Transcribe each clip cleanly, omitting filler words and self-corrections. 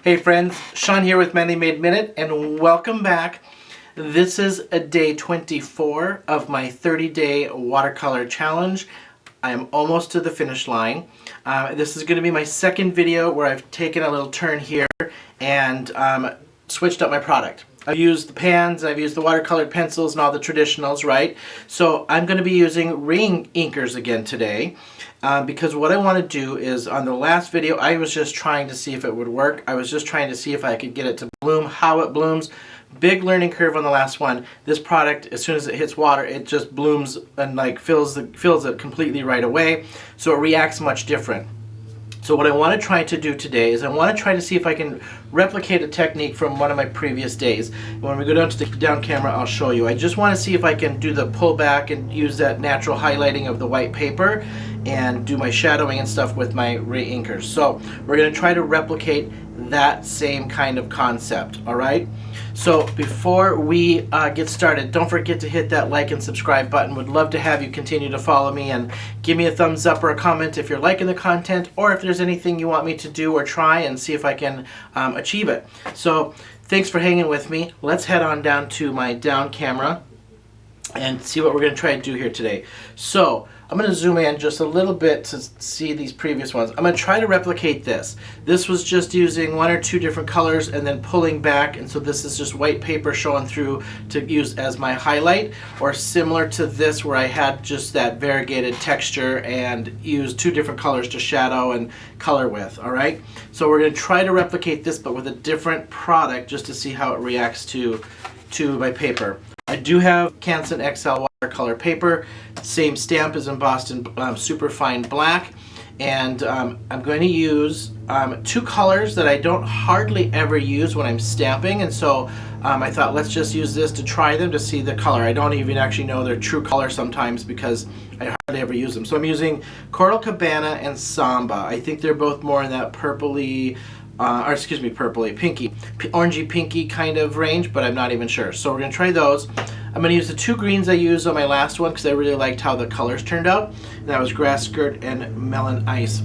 Hey friends, Sean here with Manly Made Minute, and welcome back. This is a day 24 of my 30-day watercolor challenge. I am almost to the finish line. This is going to be my second video where I've taken a little turn here and switched up my product. I've used the pans, I've used the watercolored pencils and all the traditionals, right? So I'm going to be using Reinkers again today. Because what I want to do is, on the last video, I was just trying to see if it would work. I was just trying to see if I could get it to bloom, how it blooms. Big learning curve on the last one. This product, as soon as it hits water, it just blooms and like fills it completely right away. So it reacts much different. So what I want to try to do today is I want to try to see if I can replicate a technique from one of my previous days. When we go down to the down camera, I'll show you. I just want to see if I can do the pull back and use that natural highlighting of the white paper and do my shadowing and stuff with my Reinkers. So we're going to try to replicate that same kind of concept, all right? So before we get started, don't forget to hit that like and subscribe button. Would love to have you continue to follow me and give me a thumbs up or a comment if you're liking the content, or if there's anything you want me to do or try and see if I can achieve it. So thanks for hanging with me. Let's head on down to my down camera and see what we're going to try to do here today. So I'm going to zoom in just a little bit to see these previous ones. I'm going to try to replicate this. This was just using one or two different colors and then pulling back, and so this is just white paper showing through to use as my highlight, or similar to this where I had just that variegated texture and used two different colors to shadow and color with, all right? So we're going to try to replicate this but with a different product just to see how it reacts to my paper. I do have Canson XL watercolor paper, same stamp as embossed in super fine black, and I'm going to use two colors that I don't hardly ever use when I'm stamping, and so I thought let's just use this to try them to see the color. I don't even actually know their true color sometimes because I hardly ever use them. So I'm using Coral Cabana and Samba. I think they're both more in that purpley, pinky, orangey pinky kind of range, but I'm not even sure. So we're going to try those. I'm going to use the two greens I used on my last one because I really liked how the colors turned out. And that was Grass Skirt and Melon Ice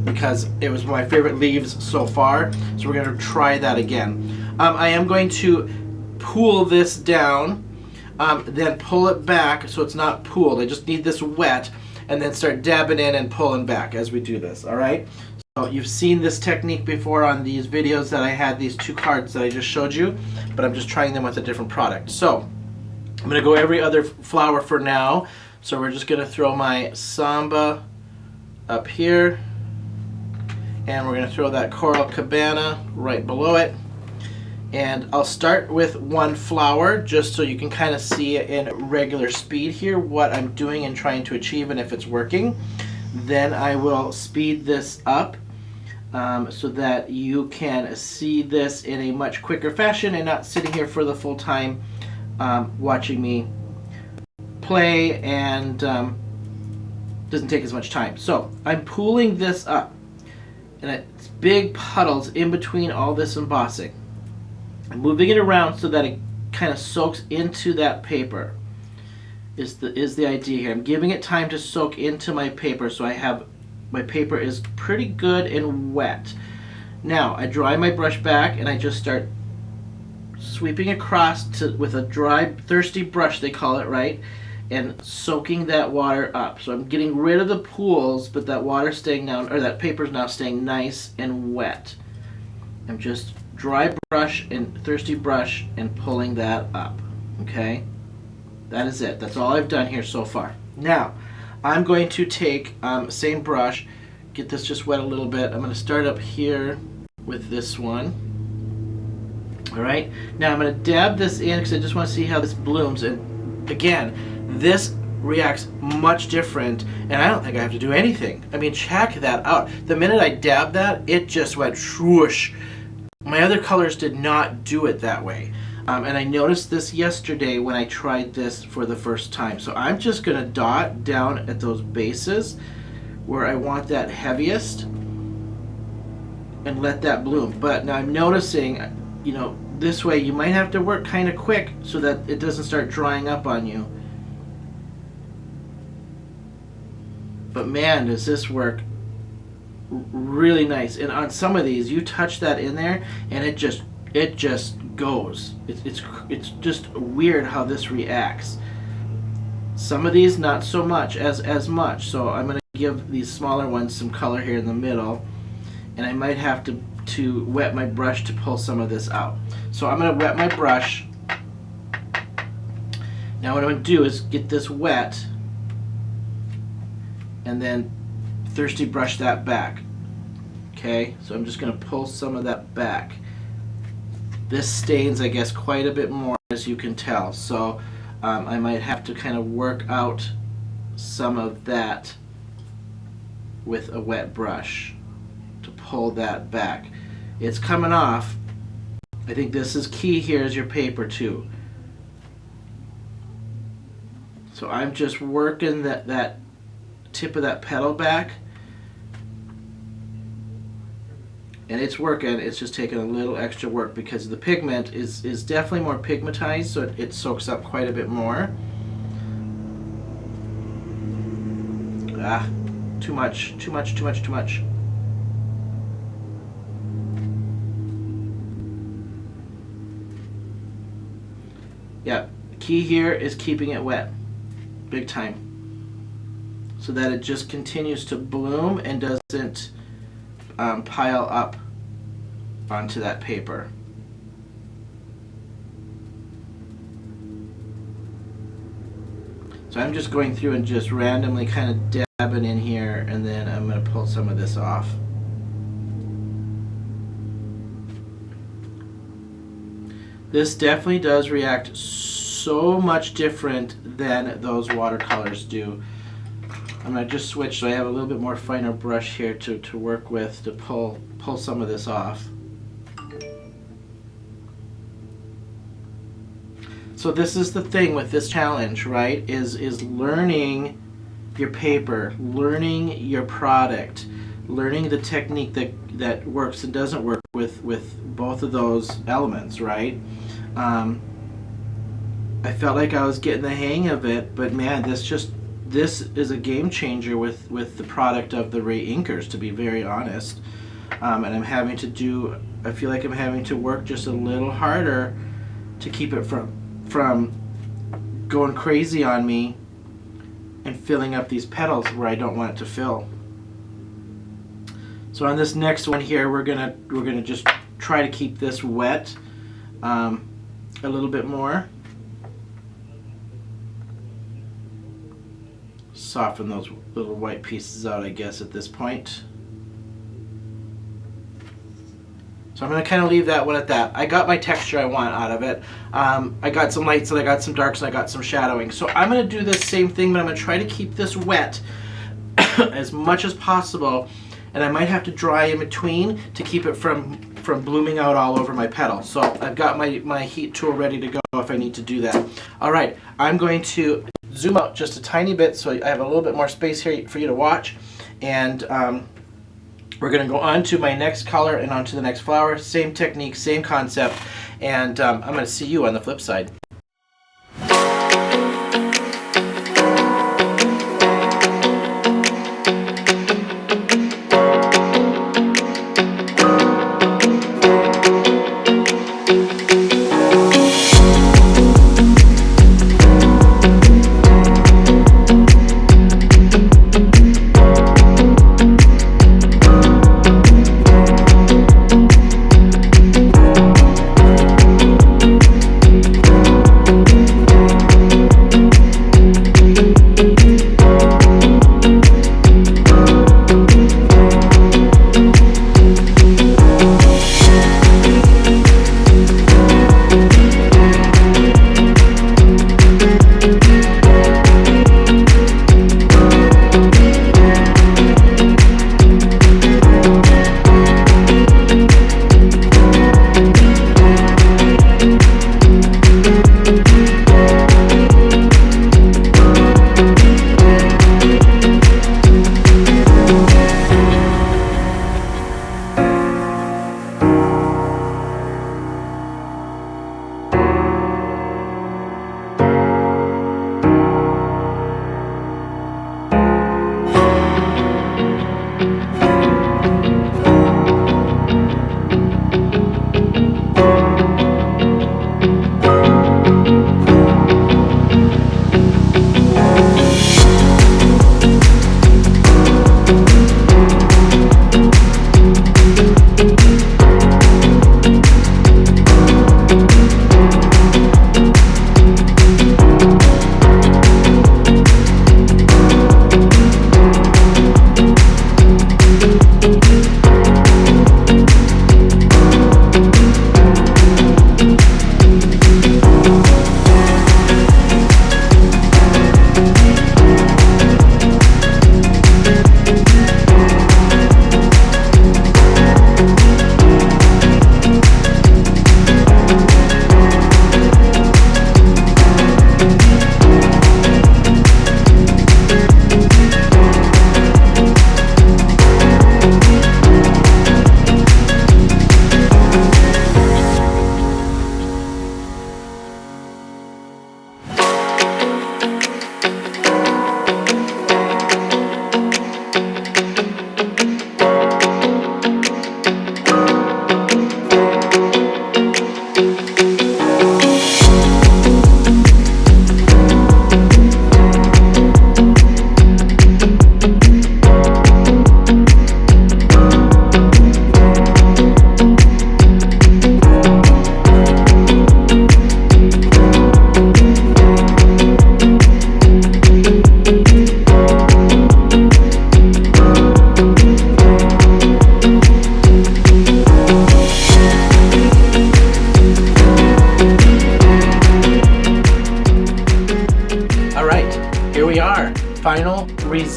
because it was my favorite leaves so far. So we're going to try that again. I am going to pool this down, then pull it back so it's not pooled. I just need this wet, and then start dabbing in and pulling back as we do this, all right? You've seen this technique before on these videos that I had these two cards that I just showed you, but I'm just trying them with a different product. So I'm going to go every other flower for now. So we're just going to throw my Samba up here, and we're going to throw that Coral Cabana right below it. And I'll start with one flower just so you can kind of see in regular speed here what I'm doing and trying to achieve and if it's working. Then I will speed this up so that you can see this in a much quicker fashion and not sitting here for the full time watching me play, and doesn't take as much time. So I'm pooling this up, and it's big puddles in between all this embossing. I'm moving it around so that it kind of soaks into that paper. Is the idea here. I'm giving it time to soak into my paper, so my paper is pretty good and wet. Now I dry my brush back and I just start sweeping across with a dry, thirsty brush, they call it, right? And soaking that water up. So I'm getting rid of the pools, but that water staying down, or that paper's now staying nice and wet. I'm just dry brush and thirsty brush and pulling that up. Okay? That is it. That's all I've done here so far. Now, I'm going to take same brush, get this just wet a little bit. I'm going to start up here with this one. All right. Now I'm going to dab this in because I just want to see how this blooms. And again, this reacts much different, and I don't think I have to do anything. I mean, check that out. The minute I dabbed that, it just went swoosh. My other colors did not do it that way. And I noticed this yesterday when I tried this for the first time. So I'm just going to dot down at those bases where I want that heaviest and let that bloom. But now I'm noticing, you know, this way you might have to work kind of quick so that it doesn't start drying up on you. But man, does this work really nice. And on some of these, you touch that in there, and it just goes. It's just weird how this reacts. Some of these not so much as much. So I'm gonna give these smaller ones some color here in the middle, and I might have to wet my brush to pull some of this out. So I'm gonna wet my brush. Now what I'm gonna do is get this wet, and then thirsty brush that back. Okay, so I'm just gonna pull some of that back. This stains, I guess, quite a bit more, as you can tell. So I might have to kind of work out some of that with a wet brush to pull that back. It's coming off. I think this is key here is your paper too. So I'm just working that tip of that petal back, and it's working. It's just taking a little extra work because the pigment is definitely more pigmentized, so it soaks up quite a bit more. Too much. Yeah, key here is keeping it wet, big time, so that it just continues to bloom and doesn't pile up onto that paper. So I'm just going through and just randomly kind of dabbing in here, and then I'm going to pull some of this off. This definitely does react so much different than those watercolors do. I'm going to just switch so I have a little bit more finer brush here to work with to pull some of this off. So this is the thing with this challenge, right? Is learning your paper, learning your product, learning the technique that works and doesn't work with both of those elements, right? I felt like I was getting the hang of it, but man, this is a game changer with the product of the Reinkers, to be very honest. And I feel like I'm having to work just a little harder to keep it from going crazy on me and filling up these petals where I don't want it to fill. So on this next one here, we're gonna just try to keep this wet a little bit more. Soften those little white pieces out, I guess, at this point. So I'm going to kind of leave that one at that. I got my texture I want out of it. I got some lights and I got some darks and I got some shadowing. So I'm going to do this same thing, but I'm going to try to keep this wet as much as possible. And I might have to dry in between to keep it from blooming out all over my petal. So I've got my heat tool ready to go if I need to do that. All right, I'm going to zoom out just a tiny bit so I have a little bit more space here for you to watch. And we're going to go on to my next color and on to the next flower. Same technique, same concept. And I'm going to see you on the flip side.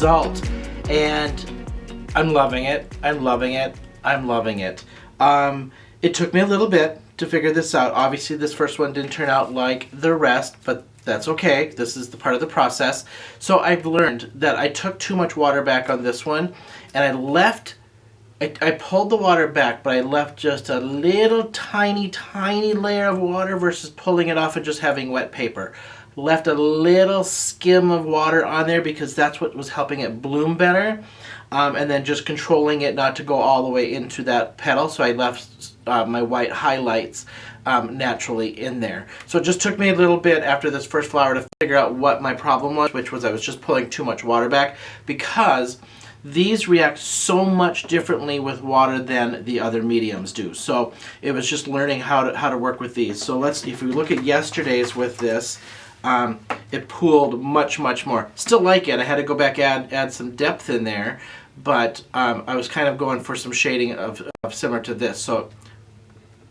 result. And I'm loving it. I'm loving it. I'm loving it. It took me a little bit to figure this out. Obviously, this first one didn't turn out like the rest, but that's okay. This is the part of the process. So I've learned that I took too much water back on this one, and I pulled the water back, but I left just a little tiny layer of water versus pulling it off and just having wet paper. Left a little skim of water on there because that's what was helping it bloom better. And then just controlling it not to go all the way into that petal. So I left my white highlights naturally in there. So it just took me a little bit after this first flower to figure out what my problem was, which was I was just pulling too much water back, because these react so much differently with water than the other mediums do. So it was just learning how to work with these. So if we look at yesterday's with this, it pooled much more. Still like it. I had to go back add some depth in there, but I was kind of going for some shading of similar to this. So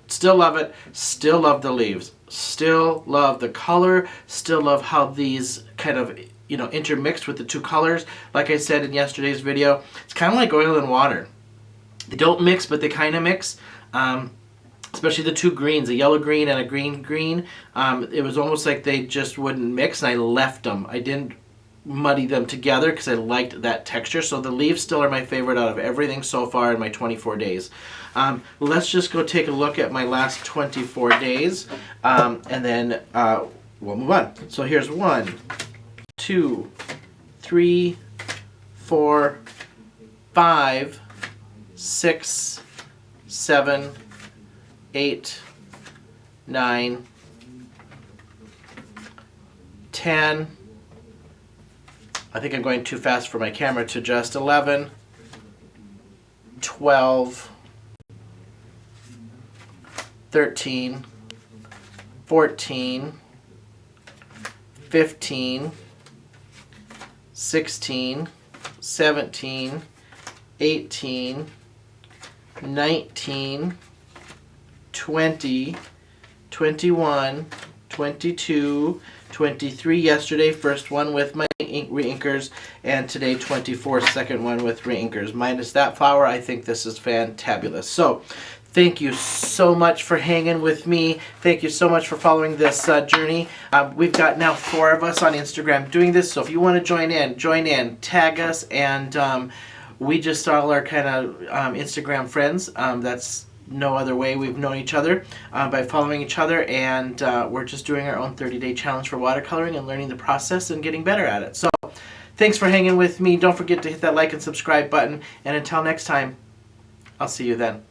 still love it. Still love the leaves. Still love the color. Still love how these kind of intermixed with the two colors. Like I said in yesterday's video, it's kind of like oil and water. They don't mix, but they kind of mix. Especially the two greens, a yellow green and a green green. It was almost like they just wouldn't mix, and I left them. I didn't muddy them together because I liked that texture. So the leaves still are my favorite out of everything so far in my 24 days. Let's just go take a look at my last 24 days, and then we'll move on. So here's 1, 2, 3, 4, 5, 6, 7, 8, 9, 10. I think I'm going too fast for my camera to adjust. 11, 12, 13, 14, 15, 16, 17, 18, 19, 20, 21, 22, 23 yesterday, first one with my Reinkers, and today 24, second one with Reinkers. Minus that flower, I think this is fantabulous. So thank you so much for hanging with me. Thank you so much for following this journey. We've got now 4 of us on Instagram doing this, so if you want to join in, tag us, and we just all are kind of Instagram friends. That's no other way we've known each other, by following each other, and we're just doing our own 30-day challenge for watercoloring and learning the process and getting better at it. So thanks for hanging with me. Don't forget to hit that like and subscribe button, and until next time, I'll see you then.